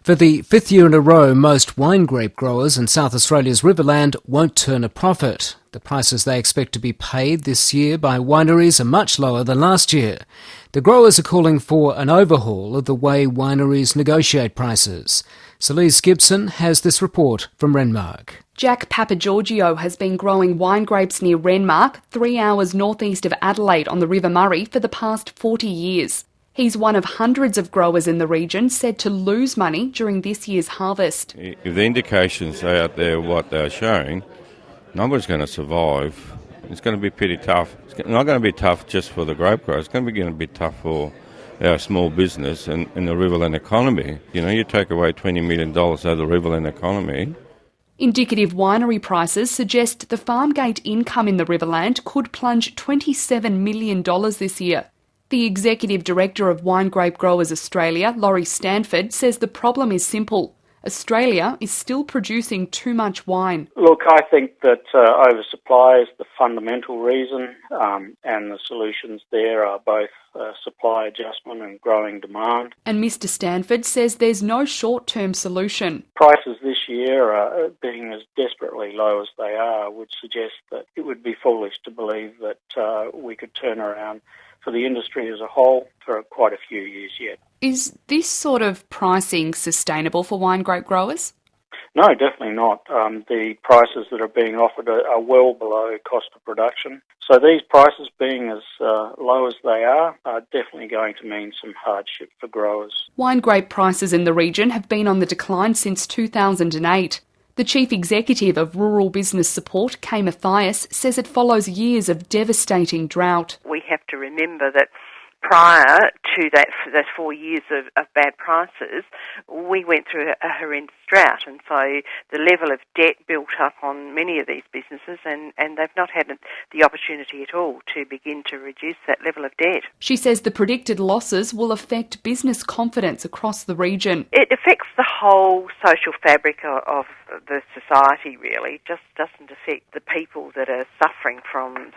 For the fifth year in a row, most wine grape growers in South Australia's Riverland won't turn a profit. The prices they expect to be paid this year by wineries are much lower than last year. The growers are calling for an overhaul of the way wineries negotiate prices. Celise Gibson has this report from Renmark. Jack Papagiorgio has been growing wine grapes near Renmark, 3 hours northeast of Adelaide on the River Murray, for the past 40 years. He's one of hundreds of growers in the region said to lose money during this year's harvest. If the indications are out there what they're showing, nobody's going to survive. It's going to be pretty tough. It's not going to be tough just for the grape growers. It's going to be tough for our small business and the Riverland economy. You know, you take away $20 million out of the Riverland economy. Indicative winery prices suggest the farm gate income in the Riverland could plunge $27 million this year. The Executive Director of Wine Grape Growers Australia, Laurie Stanford, says the problem is simple. Australia is still producing too much wine. Look, I think that oversupply is the fundamental reason, and the solutions there are both supply adjustment and growing demand. And Mr Stanford says there's no short-term solution. Prices this year, being as desperately low as they are, would suggest that it would be foolish to believe that we could turn around for the industry as a whole for quite a few years yet. Is this sort of pricing sustainable for wine grape growers? No, definitely not. The prices that are being offered are well below cost of production. So these prices being as low as they are definitely going to mean some hardship for growers. Wine grape prices in the region have been on the decline since 2008. The Chief Executive of Rural Business Support, Kay Mathias, says it follows years of devastating drought. We have to remember that prior to those 4 years of bad prices, we went through a horrendous drought, and so the level of debt built up on many of these businesses, and they've not had the opportunity at all to begin to reduce that level of debt. She says the predicted losses will affect business confidence across the region. It affects the whole social fabric of the society, really. It just doesn't affect the people that are suffering from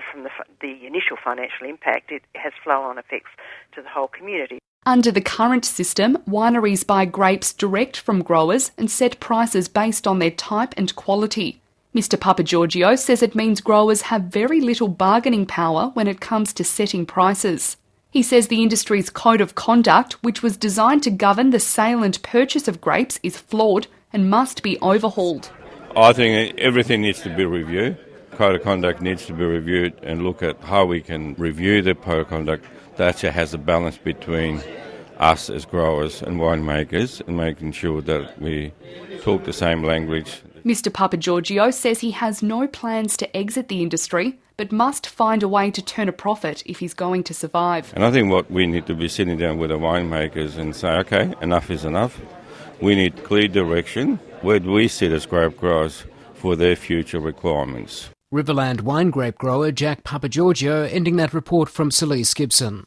the initial financial impact. It has flow-on effects to the whole community. Under the current system, wineries buy grapes direct from growers and set prices based on their type and quality. Mr Papagiorgio says it means growers have very little bargaining power when it comes to setting prices. He says the industry's code of conduct, which was designed to govern the sale and purchase of grapes, is flawed and must be overhauled. I think everything needs to be reviewed. Code of conduct needs to be reviewed and look at how we can review the code of conduct that actually has a balance between us as growers and winemakers and making sure that we talk the same language. Mr Papagiorgio says he has no plans to exit the industry, but must find a way to turn a profit if he's going to survive. And I think what we need to be sitting down with the winemakers and say, okay, enough is enough. We need clear direction. Where do we sit as grape growers for their future requirements? Riverland wine grape grower Jack Papagiorgio ending that report from Celise Gibson.